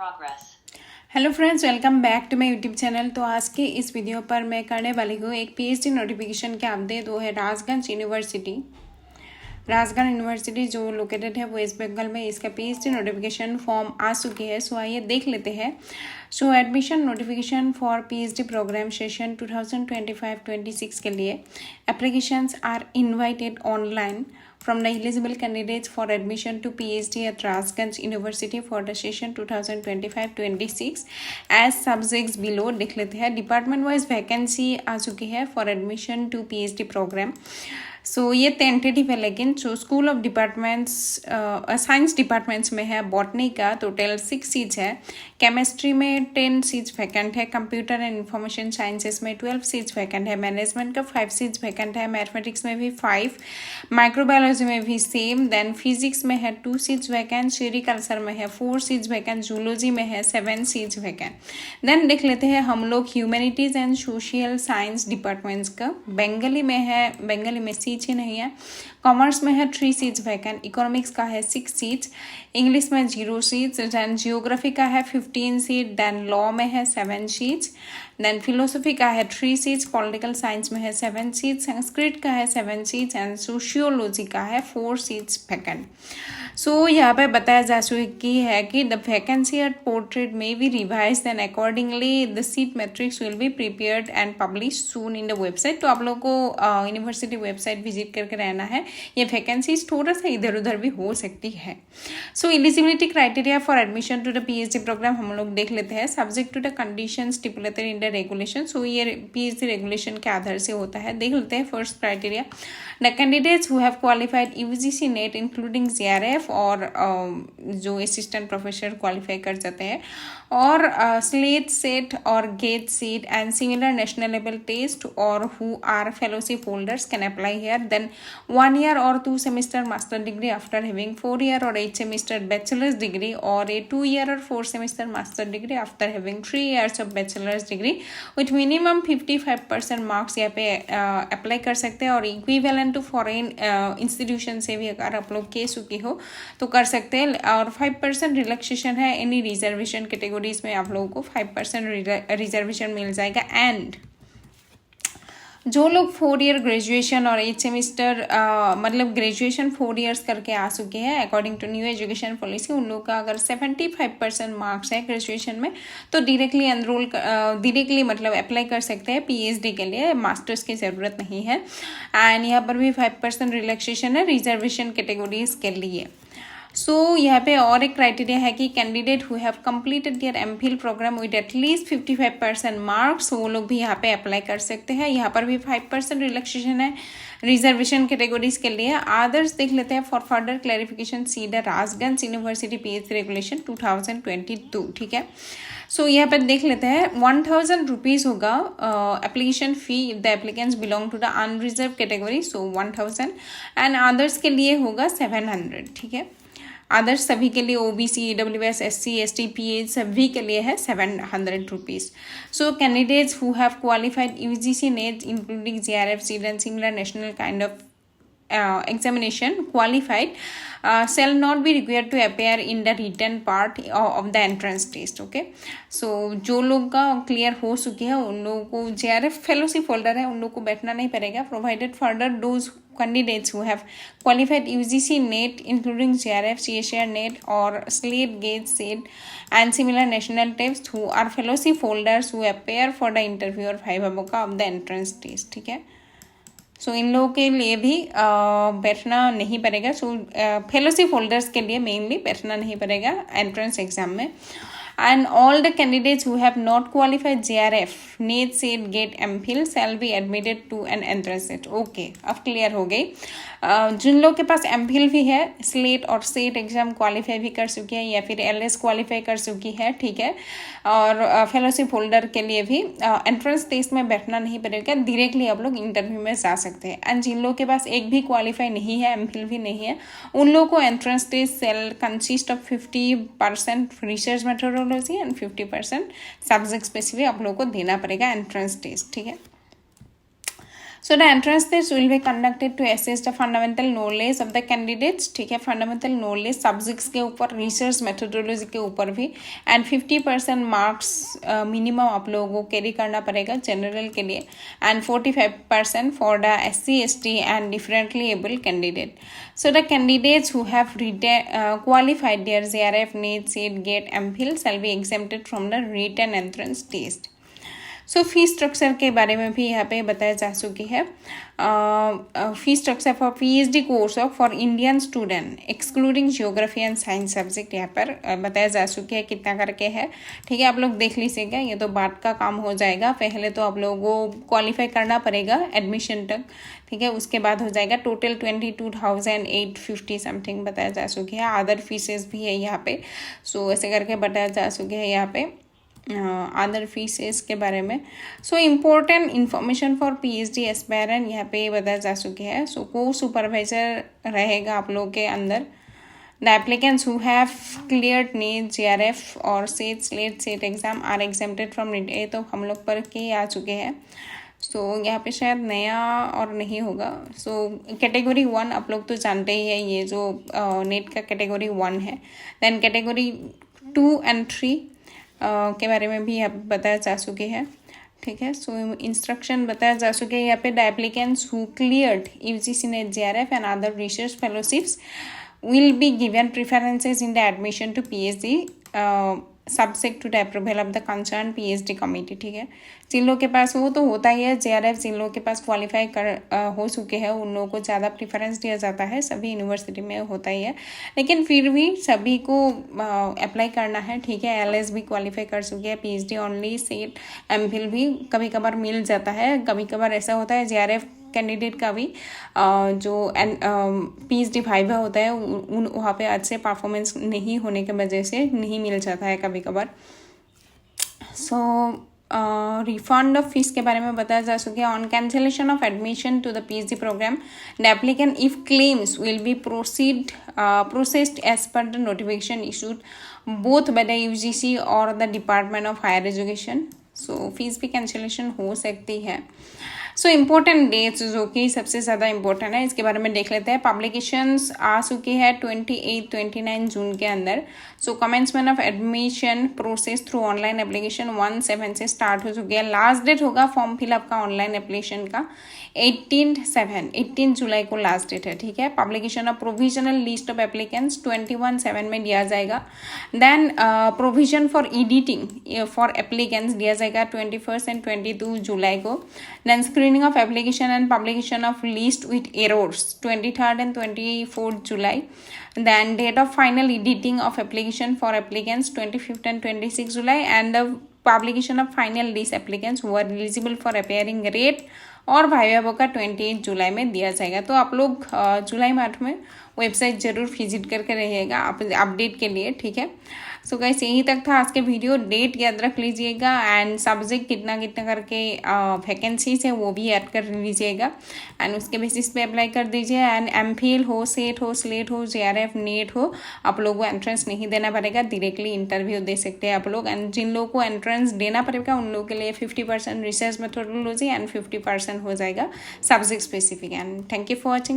Hello friends, welcome back to my YouTube channel. तो आज के इस वीडियो पर मैं करने वाली हूँ एक पीएचडी नोटिफिकेशन के अपडेट। वो है राजगंज यूनिवर्सिटी जो लोकेटेड है वेस्ट बंगाल में। इसका पीएचडी नोटिफिकेशन फॉर्म आ चुकी है। सो आइए देख लेते हैं। So admission notification for PhD programme session 2025-26 के लिए applications are invited online from the eligible candidates for admission to PhD at Rajganj University for the session 2025-26 as subjects below। लिख लेते हैं। डिपार्टमेंट वाइज वैकेंसी आ चुकी है for admission to PhD programme. So ये tentative है, लेकिन जो school of departments science departments में है, बॉटनी का टोटल 6 सीट्स है, केमिस्ट्री में 10 सीट्स वैकेंट है, कंप्यूटर एंड इंफॉर्मेशन साइंसेस में 12 सीट्स वैकेंट है, मैनेजमेंट का 5 सीट्स वैकेंट है, मैथमेटिक्स में भी 5, माइक्रोबायोलॉजी में भी सेम, देन फिजिक्स में है 2 सीट्स वैकेंट, सेरिकल्चर में है 4 सीट्स वैकेंट, जूलॉजी में है 7 सीट्स वैकेंट। देन देख लेते हैं हम लोग humanities and social science departments का। बंगाली में सीट्स ही नहीं है। कॉमर्स में है 3 सीट्स वैकेंट, इकोनॉमिक्स का है 6 सीट्स, इंग्लिश में 0 सीट्स, देन जियोग्राफी का है 15 सीट, देन लॉ में है 7 सीट्स, देन फिलोसफी का है 3 सीट्स, पॉलिटिकल साइंस में है 7 सीट्स, संस्कृत का है 7 सीट्स एंड सोशियोलॉजी का है 4 सीट्स वैकेंट। सो यहाँ पे बताया जा चुकी है कि the vacancy at portrait may be revised and accordingly the seat matrix will be prepared and publish soon in the website. तो आप लोगों को यूनिवर्सिटी वेबसाइट विजिट करके रहना है। ये वैकेंसीज थोड़ा सा इधर उधर भी हो सकती है। So eligibility criteria for admission to the PhD program हम लोग देख लेते हैं। Subject to the condition stipulated in the regulation. So ये पीएचडी रेगुलेशन के आधार से होता है। देख लेते हैं first criteria. The candidates who have qualified UGC NET including JRF और जो असिस्टेंट प्रोफेसर क्वालिफाई कर जाते हैं, और स्लेट सेट और GATE seat and similar national level test और who are fellowship holders can apply here. Then 1 year or 2 semester master degree after having 4 year or 8 semester bachelor's degree, or a 2 year or 4 semester master degree after having 3 years of bachelor's degree with minimum 55% marks यहाँ पे apply कर सकते हैं। और equivalent to foreign institution से भी अगर आप लोग के चुकी हो तो कर सकते हैं। और 5% रिलैक्सेशन है एनी रिजर्वेशन कैटेगरीज में, आप लोगों को 5% रिजर्वेशन मिल जाएगा। एंड जो लोग 4 ईयर ग्रेजुएशन और 8 सेमिस्टर मतलब ग्रेजुएशन 4 ईयर्स करके आ चुके हैं according to new education policy, उन लोग का अगर 75% मार्क्स है ग्रेजुएशन में तो डायरेक्टली मतलब अप्लाई कर सकते हैं पीएचडी के लिए। मास्टर्स की ज़रूरत नहीं है। एंड यहाँ पर भी 5% रिलैक्सेशन है रिजर्वेशन कैटेगरीज के लिए। सो यहाँ पे और एक क्राइटेरिया है कि candidate who have completed their MPhil program with at least 55% marks, वो लोग भी यहाँ पे अप्लाई कर सकते हैं। यहाँ पर भी 5% रिलैक्सेशन है रिजर्वेशन कैटेगरीज के लिए। आदर्स देख लेते हैं। For further clarification see the Rajganj university PhD regulation 2022। ठीक है। सो यहाँ पर देख लेते हैं। 1000 रुपीज़ होगा application fee if the applicants belong to the unreserve category, so 1000, and others के लिए होगा 700। ठीक है। अदर्स सभी के लिए OBC, EWS, SC, ST, pH सभी के लिए है 700 rupees. So candidates who have qualified UGC NET including JRF, seat and similar national kind of examination qualified shall not be required to appear in the written part of the entrance test। okay, so जो लोग का clear हो चुकी है उन लोगों को JRF fellowship holder है उन लोग को बैठना नहीं पड़ेगा। Provided further those candidates who have qualified UGC NET including JRF, CSIR NET or SLATE, GATE, SET and similar national tests who are fellowship holders who appear for the interview or viva voca of the entrance test। ठीक है। सो इन लोगों के लिए भी बैठना नहीं पड़ेगा। सो fellowship holders के लिए मेनली बैठना नहीं पड़ेगा एंट्रेंस एग्जाम में। and all the candidates who have not qualified JRF, NET, SET, GATE, MPhil shall be admitted to an entrance test। Okay, अब क्लियर हो गई। जिन लोग के पास MPhil भी है, स्लेट और सेट एग्जाम क्वालिफाई भी कर चुकी है या फिर LS क्वालिफाई कर चुकी है, ठीक है, और फेलोशिप होल्डर के लिए भी एंट्रेंस टेस्ट में बैठना नहीं पड़ेगा, डायरेक्टली आप लोग इंटरव्यू में जा सकते हैं। एंड जिन लोग के पास एक भी क्वालिफाई नहीं है, MPhil भी नहीं है, उन लोग को entrance test shall consist of 50% research methodology and 50% subject specific आप लोग को देना पड़ेगा एंट्रेंस टेस्ट। ठीक है। So the entrance test will be conducted to assess the fundamental knowledge of the candidates, ठीक है, फंडामेंटल नॉलेज सब्जेक्ट्स के ऊपर, रिसर्च मेथोडोलॉजी के ऊपर भी, एंड 50% मार्क्स मिनिमम आप लोगों को कैरी करना पड़ेगा जनरल के लिए, and 45% for the SC ST and differently able candidate. So the candidates who have qualified their JRF, NEET, CET, GATE, MPhil shall be exempted from the written entrance test. So fee structure के बारे में भी यहाँ पे बताया जा चुकी है. Fee structure for PhD course of for Indian student excluding geography and science subject यहाँ पर बताया जा चुकी है कितना करके है, ठीक है. आप लोग देख लीजिएगा, ये तो बात का काम हो जाएगा. पहले तो आप लोगों को क्वालिफाई करना पड़ेगा एडमिशन तक, ठीक है, उसके बाद हो जाएगा. टोटल 22,850 समथिंग बताया जा चुकी है. अदर फीसेस भी है यहाँ पे, सो ऐसे करके बताया जा चुकी है यहाँ पे अदर फीसेस के बारे में. So important information for PhD aspirant यहाँ पे बताया जा चुकी है. सो को सुपरवाइजर रहेगा आप लोग के अंदर. The applicants who have cleared NEET, JRF और SLAT exam are exempted from NEET. ये तो हम लोग पर के आ चुके हैं. सो यहाँ पे शायद नया और नहीं होगा. सो कैटेगरी 1 आप लोग तो जानते ही है, ये जो नेट का कैटेगरी 1 है. देन कैटेगरी 2 एंड 3 के बारे में भी यहाँ बताया जा चुके हैं, ठीक है. सो इंस्ट्रक्शन बताया जा चुके हैं यहाँ पे. The applicants who cleared UGC NET, JRF and other research fellowships will be given preferences in the admission to PhD subject to the approval of the concerned PhD committee, ठीक है. जिन लोग के पास वो तो होता ही है JRF, जिन लोग के पास क्वालिफाई हो चुके हैं उन लोगों को ज़्यादा प्रेफरेंस दिया जाता है. सभी यूनिवर्सिटी में होता ही है, लेकिन फिर भी सभी को अप्लाई करना है, ठीक है. LS भी क्वालिफाई कर चुके हैं, PhD ओनली, CET, MPhil भी कभी कभार मिल जाता है. कभी कभार ऐसा होता है JRF कैंडिडेट का भी जो PhD वाइवा होता है उन वहाँ पे अच्छे परफॉर्मेंस नहीं होने की वजह से नहीं मिल जाता है कभी कभार. सो रिफंड ऑफ फीस के बारे में बताया जा चुका है. On cancellation of admission to the PhD program the applicant if claims will be processed as per the notification issued both by the UGC और the department of higher education. So fees भी cancellation हो सकती है. So important dates जो कि सबसे ज़्यादा important है इसके बारे में देख लेते हैं. पब्लिकेशंस आ चुकी है 28-29 जून के अंदर. So commencement of admission process through online application 1/7 से स्टार्ट हो चुकी है. लास्ट डेट होगा फॉर्म फिलअप का ऑनलाइन एप्लीकेशन का 18 जुलाई को लास्ट डेट है, ठीक है. Publication of provisional list of applicants 21/7 में दिया जाएगा. Then provision for editing for applicants दिया जाएगा 21 एंड 22 जुलाई को. Then screening of application and publication of list with errors 23rd and 24th July. Then date of final editing of application for applicants 25th and 26th July, and the publication of final list applicants who are eligible for appearing rate और viva का 28 जुलाई में दिया जाएगा. तो आप लोग जुलाई month में website जरूर विजिट करके रहिएगा अपडेट के लिए, ठीक है. सो गाइस यही तक था आज के वीडियो. डेट याद रख लीजिएगा एंड सब्जेक्ट कितना कितना करके वैकेंसीज है वो भी ऐड कर लीजिएगा एंड उसके बेसिस पे अप्लाई कर दीजिए. एंड MPhil हो, सेट हो, स्लेट हो, JRF, NET हो, आप लोगों को एंट्रेंस नहीं देना पड़ेगा, डायरेक्टली इंटरव्यू दे सकते हैं आप लोग. एंड जिन लोगों को एंट्रेंस देना पड़ेगा उन लोगों के लिए 50% रिसर्च मेथोडोलॉजी एंड 50% हो जाएगा subject specific. And thank you for watching.